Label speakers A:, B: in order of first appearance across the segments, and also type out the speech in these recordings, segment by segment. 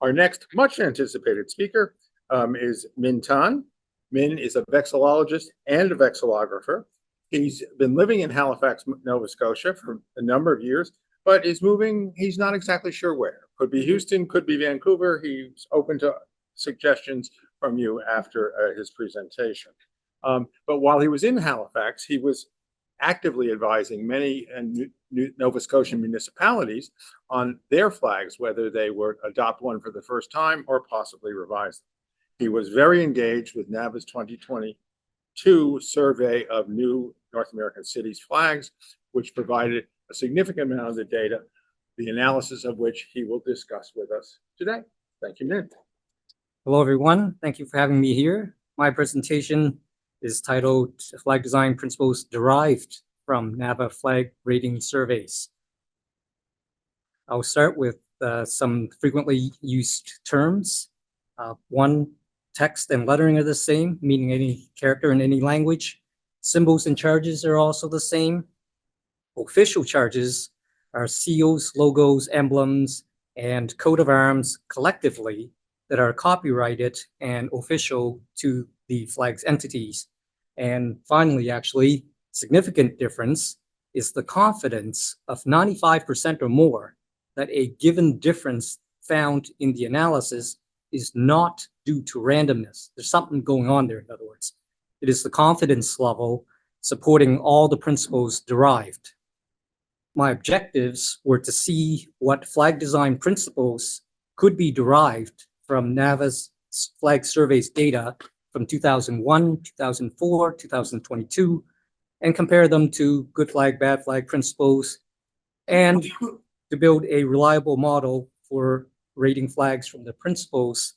A: Our next much anticipated speaker is Minh Tan. Minh is a vexillologist and a vexillographer. He's been living in Halifax, Nova Scotia for a number of years, but is moving, he's not exactly sure where. Could be Houston, could be Vancouver. He's open to suggestions from you after his presentation. But while he was in Halifax, he was actively advising many Nova Scotian municipalities on their flags, whether they would adopt one for the first time or possibly revise them. He was very engaged with NAVA's 2022 survey of new North American cities flags, which provided a significant amount of the data, the analysis of which he will discuss with us today. Thank you, Minh.
B: Hello, everyone. Thank you for having me here. My presentation is titled Flag Design Principles Derived from NAVA Flag Rating Surveys. I'll start with some frequently used terms. One, text and lettering are the same, meaning any character in any language. Symbols and charges are also the same. Official charges are seals, logos, emblems, and coat of arms collectively that are copyrighted and official to the flag's entities. And finally, actually, significant difference is the confidence of 95% or more that a given difference found in the analysis is not due to randomness. There's something going on there, in other words. It is the confidence level supporting all the principles derived. My objectives were to see what flag design principles could be derived from NAVA's flag surveys data from 2001, 2004, 2022, and compare them to good flag, bad flag principles, and to build a reliable model for rating flags from the principles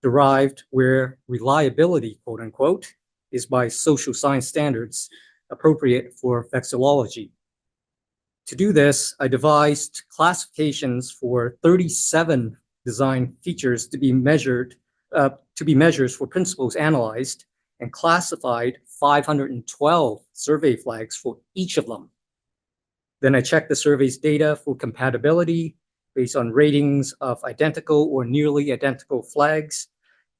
B: derived where reliability, quote unquote, is by social science standards appropriate for vexillology. To do this, I devised classifications for 37 design features to be measures for principles analyzed, and classified 512 survey flags for each of them. Then I checked the survey's data for compatibility based on ratings of identical or nearly identical flags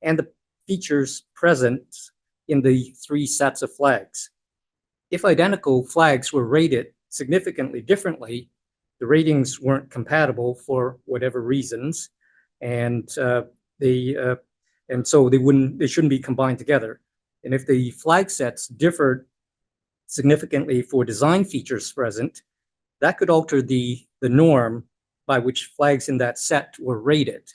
B: and the features present in the three sets of flags. If identical flags were rated significantly differently, the ratings weren't compatible for whatever reasons, and so they shouldn't be combined together. And if the flag sets differed significantly for design features present, that could alter the norm by which flags in that set were rated,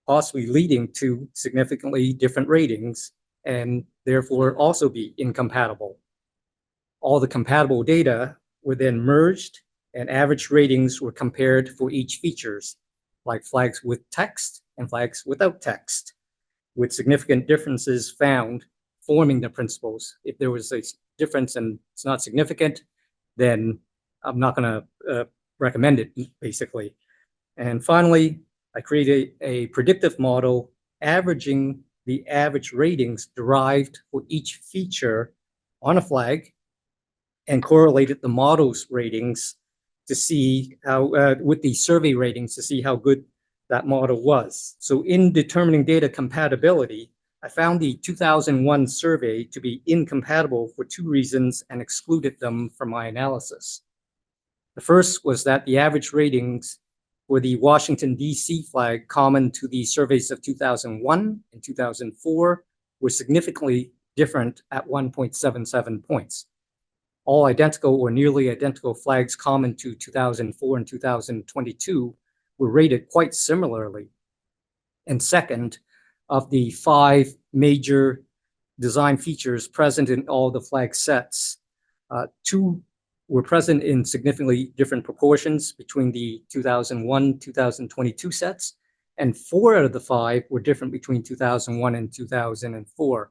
B: possibly leading to significantly different ratings and therefore also be incompatible. All the compatible data were then merged and average ratings were compared for each features, like flags with text and flags without text, with significant differences found forming the principles. If there was a difference and it's not significant, then I'm not going to recommend it, basically. And finally, I created a predictive model averaging the average ratings derived for each feature on a flag and correlated the model's ratings to see how, with the survey ratings, to see how good that model was. So in determining data compatibility, I found the 2001 survey to be incompatible for two reasons and excluded them from my analysis. The first was that the average ratings for the Washington, D.C. flag common to the surveys of 2001 and 2004 were significantly different at 1.77 points. All identical or nearly identical flags common to 2004 and 2022 were rated quite similarly. And second, of the 5 major design features present in all the flag sets, 2 were present in significantly different proportions between the 2001-2022 sets, and 4 out of the 5 were different between 2001 and 2004.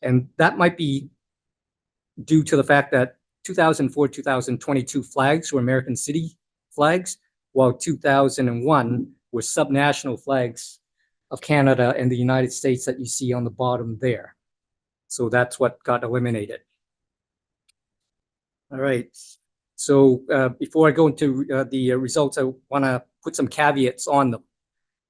B: And that might be due to the fact that 2004-2022 flags were American city flags, while 2001 were subnational flags of Canada and the United States that you see on the bottom there. So that's what got eliminated. All right. So before I go into the results, I want to put some caveats on them.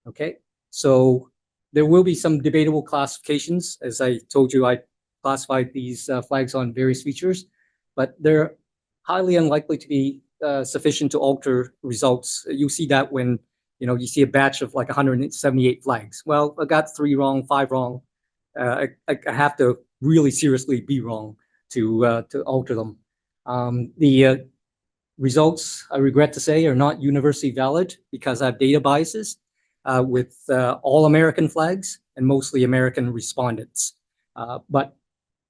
B: Okay, so there will be some debatable classifications. As I told you, I classified these flags on various features, but they're highly unlikely to be sufficient to alter results. You see that when you see a batch of like 178 flags. Well, I got 3 wrong, 5 wrong. I have to really seriously be wrong to alter them. The results, I regret to say, are not universally valid because I have data biases with all American flags and mostly American respondents. But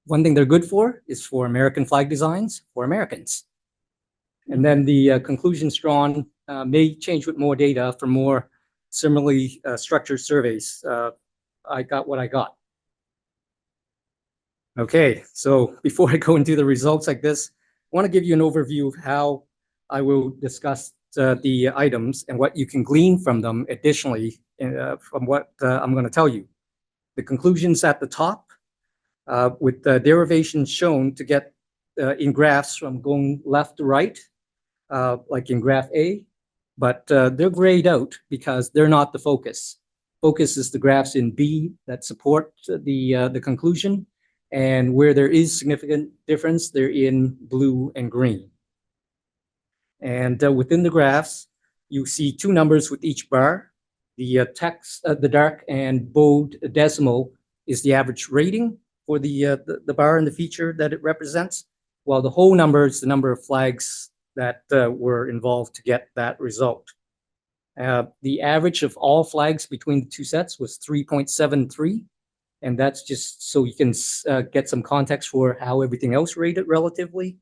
B: one thing they're good for is for American flag designs for Americans. And then the conclusions drawn may change with more data for more similarly structured surveys. I got what I got. Okay, so before I go into the results like this, I want to give you an overview of how I will discuss the items and what you can glean from them additionally from what I'm going to tell you. The conclusions at the top with the derivations shown to get in graphs from going left to right, like in graph A, but they're grayed out because they're not the focus. Focus is the graphs in B that support the conclusion, and where there is significant difference, they're in blue and green. And within the graphs, you see 2 numbers with each bar. The text, the dark and bold decimal is the average rating for the bar and the feature that it represents, while the whole number is the number of flags that were involved to get that result. The average of all flags between the 2 sets was 3.73. And that's just so you can get some context for how everything else rated relatively.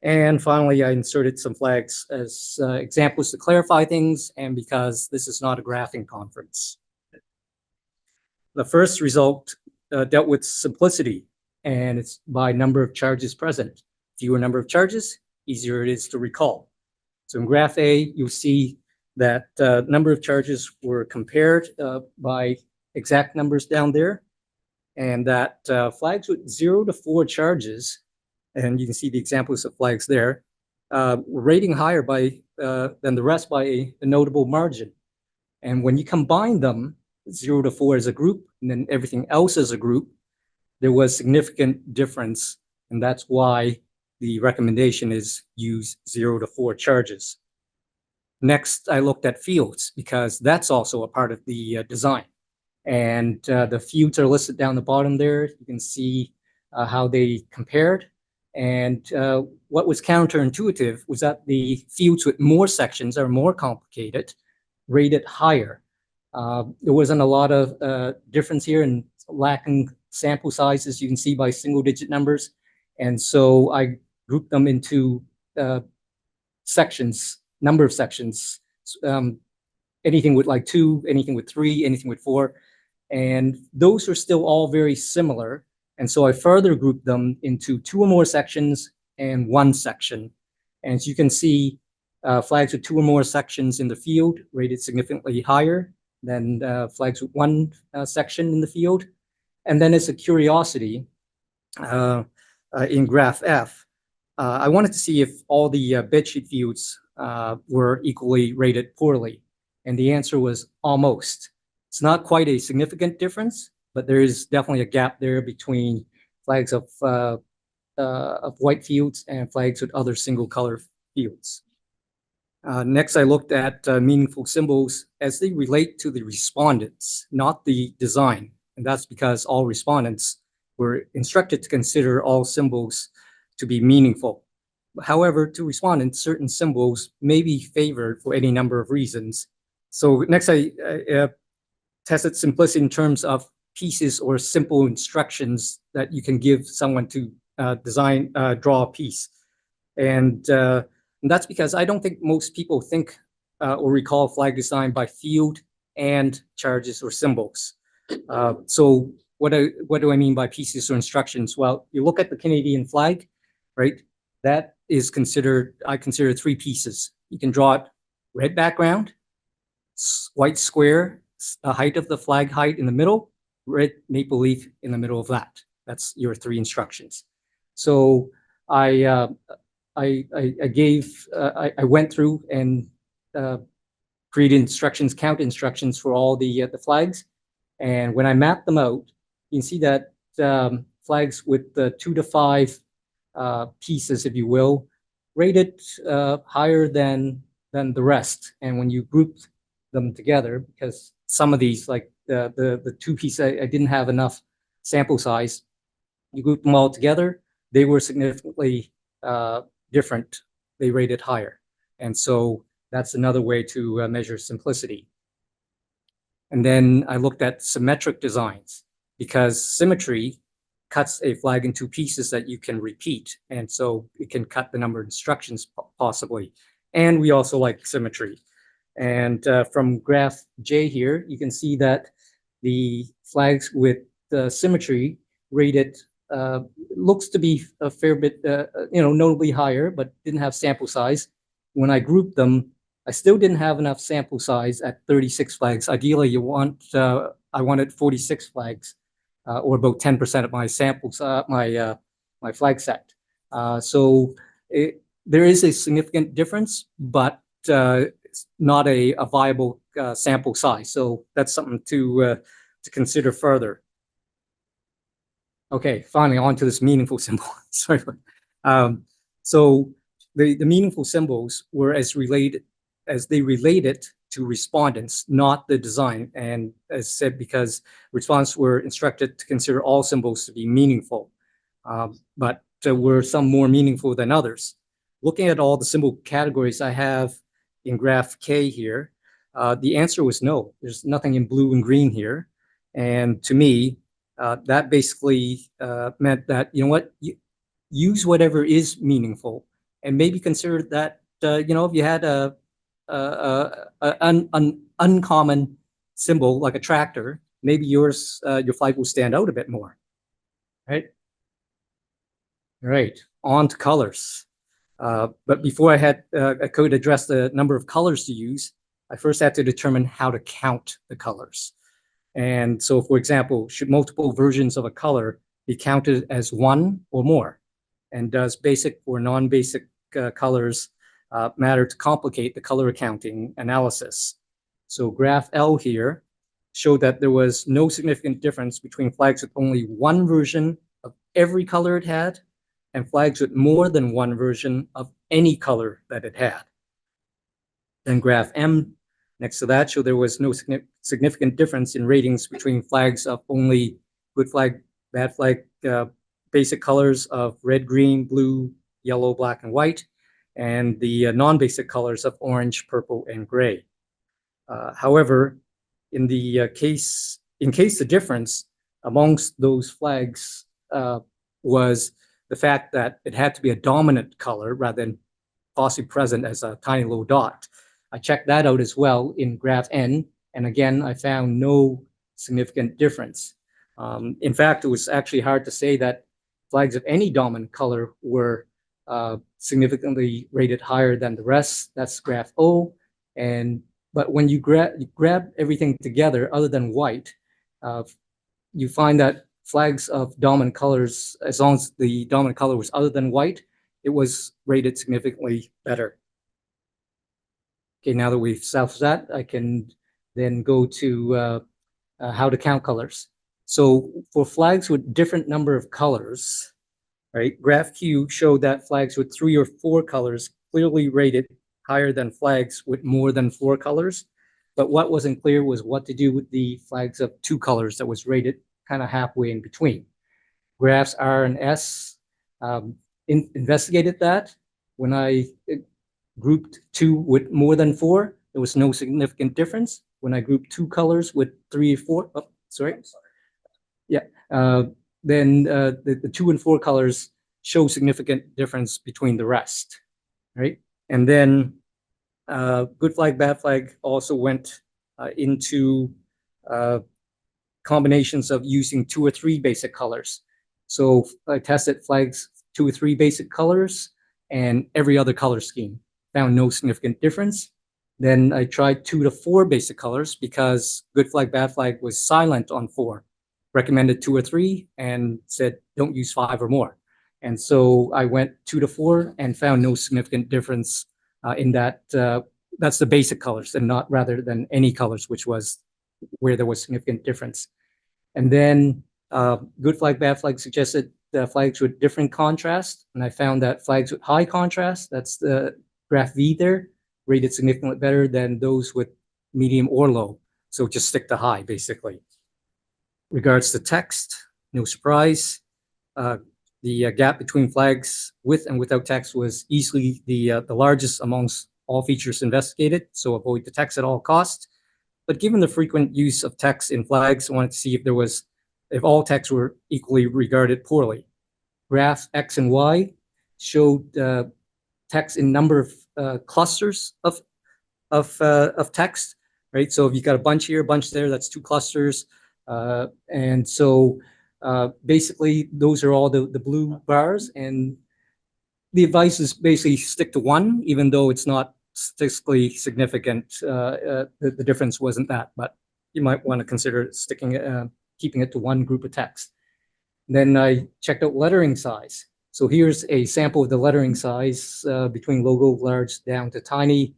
B: And finally, I inserted some flags as examples to clarify things, and because this is not a graphing conference. The first result dealt with simplicity, and it's by number of charges present. Fewer number of charges, easier it is to recall. So in graph A, you'll see that number of charges were compared by exact numbers down there, and that flags with 0 to 4 charges, and you can see the examples of flags there, were rating higher by than the rest by a notable margin. And when you combine them, 0 to 4 as a group, and then everything else as a group, there was significant difference, and that's why the recommendation is use 0 to 4 charges. Next, I looked at fields because that's also a part of the design. And the fields are listed down the bottom there. You can see how they compared. And what was counterintuitive was that the fields with more sections are more complicated, rated higher. There wasn't a lot of difference here and lacking sample sizes you can see by single-digit numbers. And so I grouped them into sections, number of sections, anything with like 2, anything with 3, anything with 4. And those are still all very similar. And so I further grouped them into 2 or more sections and 1 section. And as you can see, flags with 2 or more sections in the field rated significantly higher than flags with 1 section in the field. And then as a curiosity, in graph F, I wanted to see if all the bedsheet fields were equally rated poorly. And the answer was almost. It's not quite a significant difference, but there is definitely a gap there between flags of white fields and flags with other single color fields. Next, I looked at meaningful symbols as they relate to the respondents, not the design. And that's because all respondents were instructed to consider all symbols to be meaningful. However, to respondents, certain symbols may be favored for any number of reasons. So next, I tested simplicity in terms of pieces or simple instructions that you can give someone to draw a piece. And that's because I don't think most people think or recall flag design by field and charges or symbols. So what do I mean by pieces or instructions? Well, you look at the Canadian flag, right? That is considered, I consider 3 pieces. You can draw it red background, white square, the height of the flag height in the middle, red maple leaf in the middle of that. That's your 3 instructions. So I went through and created instructions, count instructions for all the flags. And when I mapped them out, you can see that flags with the 2 to 5 pieces, if you will, rated higher than the rest. And when you group them together, because some of these, like the 2 pieces, I didn't have enough sample size, you group them all together, they were significantly different. They rated higher. And so that's another way to measure simplicity. And then I looked at symmetric designs, because symmetry cuts a flag into pieces that you can repeat. And so it can cut the number of instructions possibly. And we also like symmetry. And from graph J here, you can see that the flags with symmetry rated looks to be a fair bit, notably higher, but didn't have sample size. When I grouped them, I still didn't have enough sample size at 36 flags. Ideally, I wanted 46 flags, or about 10% of my samples, my flag set. So there is a significant difference, but it's not a viable sample size. So that's something to consider further. Okay, finally on to this meaningful symbol. Sorry. So the meaningful symbols were as they related to respondents, not the design. And as said, because respondents were instructed to consider all symbols to be meaningful, but there were some more meaningful than others. Looking at all the symbol categories I have in graph K here, the answer was no. There's nothing in blue and green here. And to me, that basically meant that, you know what, use whatever is meaningful, and maybe consider that, if you had an uncommon symbol like a tractor, maybe your flag will stand out a bit more, right? All right, on to colors. But before I could address the number of colors to use, I first had to determine how to count the colors. And so, for example, should multiple versions of a color be counted as one or more? And does basic or non-basic colors matter to complicate the color accounting analysis? So graph L here showed that there was no significant difference between flags with only one version of every color it had and flags with more than one version of any color that it had. Then graph M next to that showed there was no significant difference in ratings between flags of only good flag, bad flag, basic colors of red, green, blue, yellow, black, and white, and the non-basic colors of orange, purple, and gray. However, in case the difference amongst those flags was the fact that it had to be a dominant color rather than possibly present as a tiny little dot. I checked that out as well in graph N, and again, I found no significant difference. In fact, it was actually hard to say that flags of any dominant color were significantly rated higher than the rest. That's graph O. But when you grab everything together other than white, you find that flags of dominant colors, as long as the dominant color was other than white, it was rated significantly better. Okay, now that we've established that, I can then go to how to count colors. So for flags with different number of colors, right, graph Q showed that flags with 3 or 4 colors clearly rated higher than flags with more than 4 colors. But what wasn't clear was what to do with the flags of 2 colors that was rated kind of halfway in between. Graphs R and S investigated that. When I grouped 2 with more than 4, there was no significant difference. When I grouped 2 colors with 3 or 4, yeah, then the 2 and 4 colors show significant difference between the rest, right? And then good flag, bad flag also went into combinations of using 2 or 3 basic colors. So I tested flags 2 or 3 basic colors and every other color scheme. Found no significant difference. Then I tried 2 to 4 basic colors because good flag, bad flag was silent on 4. Recommended 2 or 3 and said don't use 5 or more. And so I went 2 to 4 and found no significant difference in that that's the basic colors and not rather than any colors, which was where there was significant difference. And then good flag, bad flag suggested flags with different contrast. And I found that flags with high contrast, that's the graph V there, rated significantly better than those with medium or low. So just stick to high, basically. Regards to text, no surprise. The gap between flags with and without text was easily the largest amongst all features investigated, so avoid the text at all costs. But given the frequent use of text in flags, I wanted to see if all texts were equally regarded poorly. Graphs X and Y showed text in number of clusters of text, right? So if you got a bunch here, a bunch there, that's 2 clusters. And so basically those are all the blue bars, and the advice is basically stick to 1, even though it's not statistically significant. The difference wasn't that, but you might want to consider keeping it to 1 group of text. Then I checked out lettering size. So here's a sample of the lettering size between logo, large down to tiny.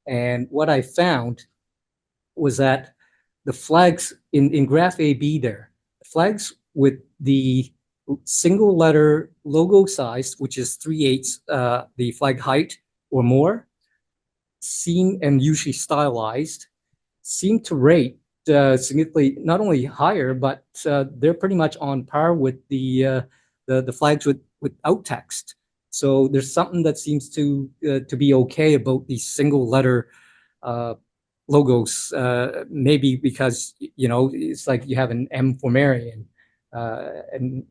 B: And what I found was that the flags in graph AB there, flags with the single letter logo size, which is 3/8 the flag height or more, seem, and usually stylized, seem to rate significantly not only higher, but they're pretty much on par with the flags without text. So there's something that seems to be okay about these single letter logos, maybe because, you know, it's like you have an M for Marion and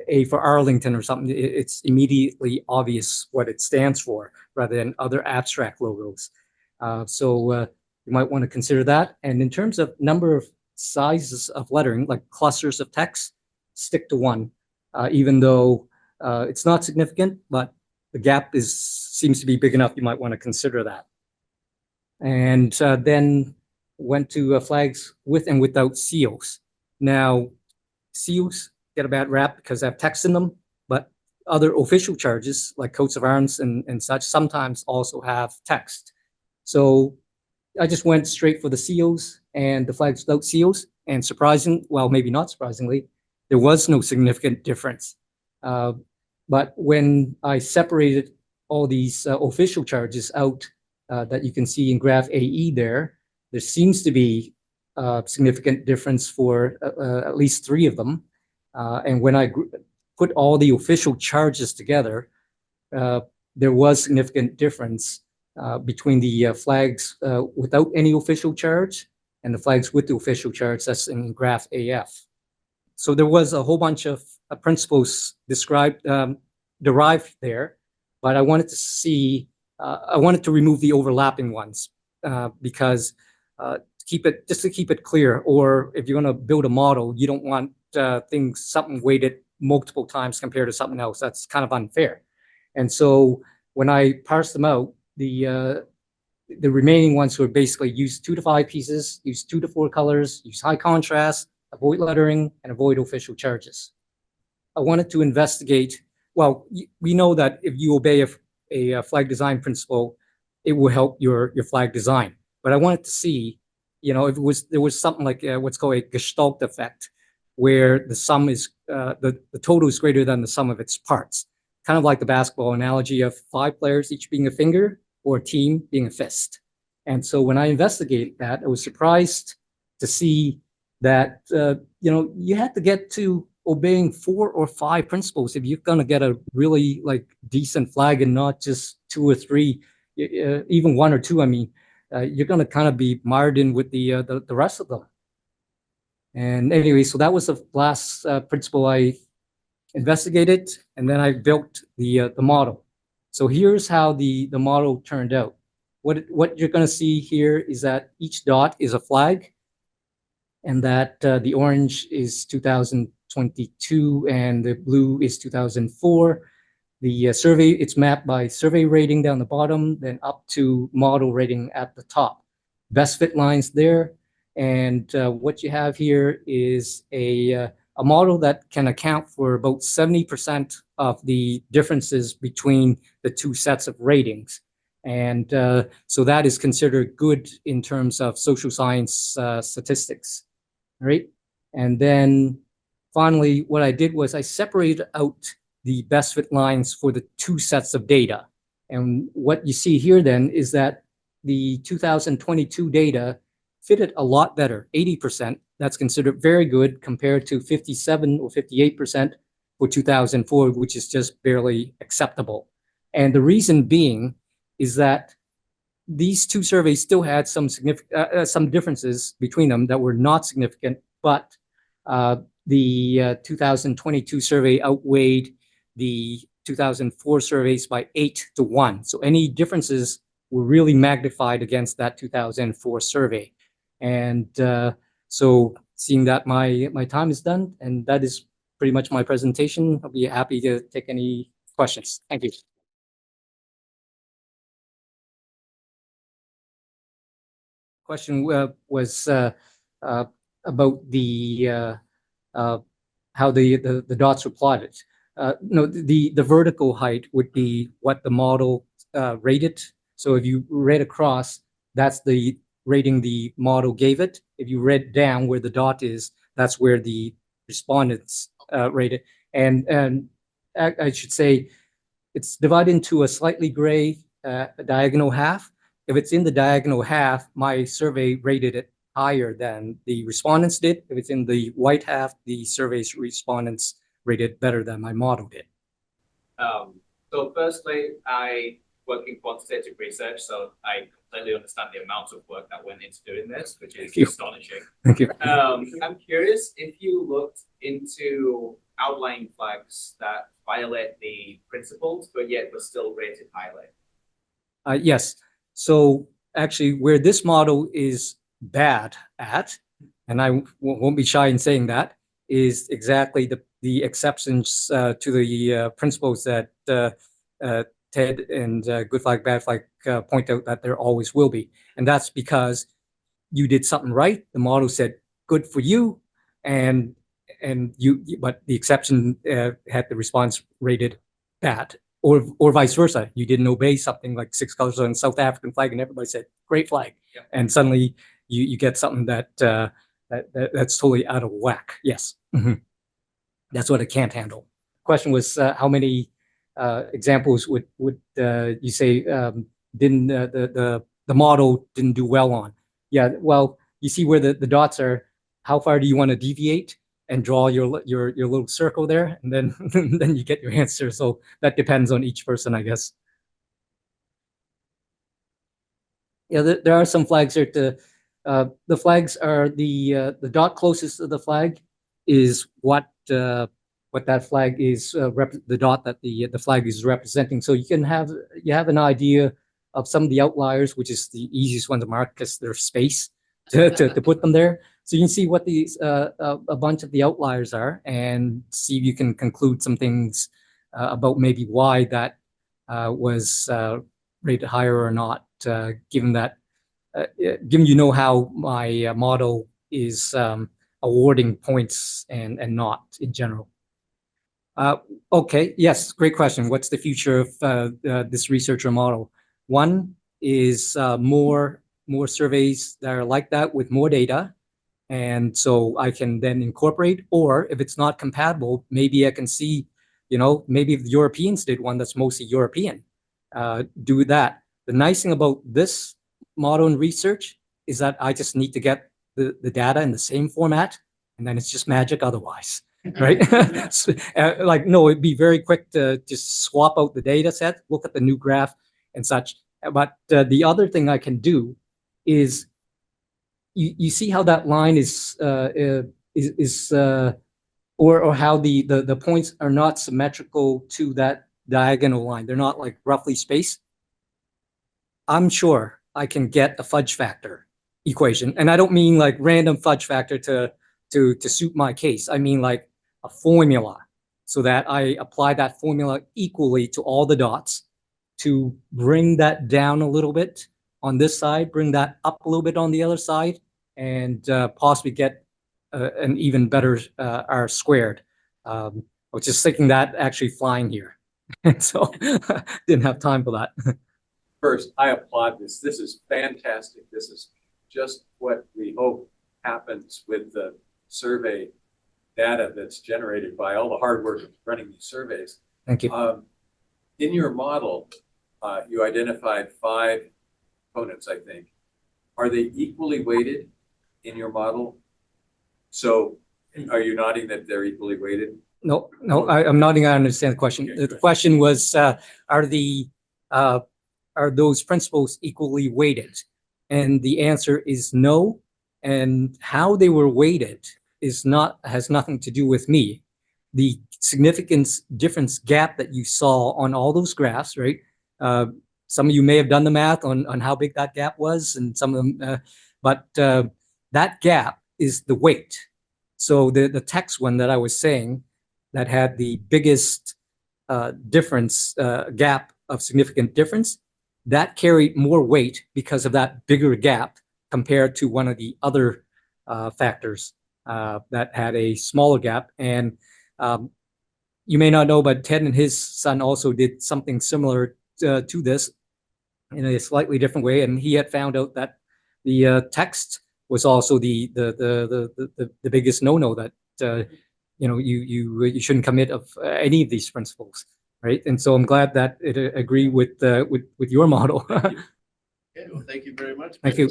B: A for Arlington or something. It's immediately obvious what it stands for rather than other abstract logos. So you might want to consider that. And in terms of number of sizes of lettering, like clusters of text, stick to 1, even though it's not significant, but the gap seems to be big enough. You might want to consider that. And then went to flags with and without seals. Now, seals get a bad rap because they have text in them, but other official charges like coats of arms and such sometimes also have text. So I just went straight for the seals and the flags without seals. And well, maybe not surprisingly, there was no significant difference. But when I separated all these official charges out that you can see in graph AE there seems to be a significant difference for at least 3 of them. And when I put all the official charges together, there was significant difference between the flags without any official charge and the flags with the official charge. That's in graph AF. So there was a whole bunch of principles derived there, but I wanted to see, I wanted to remove the overlapping ones because to keep it clear, or if you're going to build a model, you don't want something weighted multiple times compared to something else. That's kind of unfair. And so when I parsed them out, the remaining ones were basically use 2 to 5 pieces, use 2 to 4 colors, use high contrast, avoid lettering, and avoid official charges. I wanted to investigate, well, we know that if you obey a flag design principle, it will help your flag design. But I wanted to see, you know, if there was something like what's called a Gestalt effect, where the sum is, the total is greater than the sum of its parts. Kind of like the basketball analogy of 5 players, each being a finger, or a team being a fist. And so when I investigated that, I was surprised to see that, you know, you had to get to obeying 4 or 5 principles if you're going to get a really like decent flag and not just 2 or 3, even 1 or 2. I mean, you're going to kind of be mired in with the rest of them. And anyway, so that was the last principle I investigated, and then I built the model. So here's how the model turned out. What you're going to see here is that each dot is a flag, and that the orange is 2022 and the blue is 2004. The survey, it's mapped by survey rating down the bottom, then up to model rating at the top. Best fit lines there. And what you have here is a model that can account for about 70% of the differences between the 2 sets of ratings. And so that is considered good in terms of social science statistics, right? And then finally, what I did was I separated out the best fit lines for the two sets of data. And what you see here then is that the 2022 data fitted a lot better, 80%. That's considered very good compared to 57 or 58% for 2004, which is just barely acceptable. And the reason being is that these two surveys still had some significant some differences between them that were not significant, but the 2022 survey outweighed the 2004 surveys by 8-1. So any differences were really magnified against that 2004 survey. And so seeing that my time is done, and that is pretty much my presentation, I'll be happy to take any questions. Thank you. Question was about the how the dots were plotted. No, the vertical height would be what the model rated. So if you read across, that's the rating the model gave it. If you read down where the dot is, that's where the respondents rated. And I should say it's divided into a slightly gray diagonal half. If it's in the diagonal half, my survey rated it higher than the respondents did. If it's in the white half, the survey's respondents rated better than my model did.
C: So firstly, I work in quantitative research, so I completely understand the amount of work that went into doing this, which is astonishing.
B: Thank you.
C: I'm curious if you looked into outlying flags that violate the principles, but yet were still rated highly.
B: Yes. So actually, where this model is bad at, and I won't be shy in saying that, is exactly the exceptions to the principles that Ted and Good Flag, Bad Flag point out that there always will be. And that's because you did something right. The model said, good for you. And but the exception had the response rated bad. Or vice versa. You didn't obey something like 6 colors on South African flag, and everybody said, great flag. Yeah. And suddenly you get something that's totally out of whack. Yes. Mm-hmm. That's what it can't handle. Question was, how many examples would you say didn't the model didn't do well on? Yeah, well, you see where the dots are. How far do you want to deviate? And draw your little circle there, and then then you get your answer. So that depends on each person, I guess. Yeah, there are some flags here. The flags are the dot closest to the flag is what that flag is the dot that the flag is representing. So you have an idea of some of the outliers, which is the easiest one to mark because there's space to put them there. So you can see what these a bunch of the outliers are, and see if you can conclude some things about maybe why that was rated higher or not, given that given you know how my model is awarding points and not in general. Okay, yes, great question. What's the future of this researcher model? One is more surveys that are like that with more data. And so I can then incorporate, or if it's not compatible, maybe I can see, maybe if the Europeans did one that's mostly European, do that. The nice thing about this model and research is that I just need to get the data in the same format, and then it's just magic otherwise, right? Like, no, it'd be very quick to just swap out the data set, look at the new graph and such. But the other thing I can do is, you see how that line is or how the points are not symmetrical to that diagonal line. They're not like roughly spaced. I'm sure I can get a fudge factor equation, and I don't mean like random fudge factor to suit my case. I mean like a formula, so that I apply that formula equally to all the dots to bring that down a little bit on this side, bring that up a little bit on the other side, and possibly get an even better R squared. I was just thinking that actually flying here. And so didn't have time for that.
D: First, I applaud this. This is fantastic. This is just what we hope happens with the survey data that's generated by all the hard work of running these surveys.
B: Thank you.
D: In your model, you identified 5 components, I think. Are they equally weighted in your model? So are you nodding that they're equally weighted?
B: No, I'm nodding. I understand the question.
D: Okay,
B: The question was, are those principles equally weighted? And the answer is no. And how they were weighted has nothing to do with me. The significance difference gap that you saw on all those graphs, right? Some of you may have done the math on how big that gap was, and some of them, but that gap is the weight. So the text one that I was saying that had the biggest difference, gap of significant difference, that carried more weight because of that bigger gap compared to one of the other factors that had a smaller gap. And you may not know, but Ted and his son also did something similar to this in a slightly different way, and he had found out that the text was also the biggest no-no, that you shouldn't commit of any of these principles, right? And so I'm glad that it agreed with your model.
E: Okay, well, thank you very much.
B: Thank you.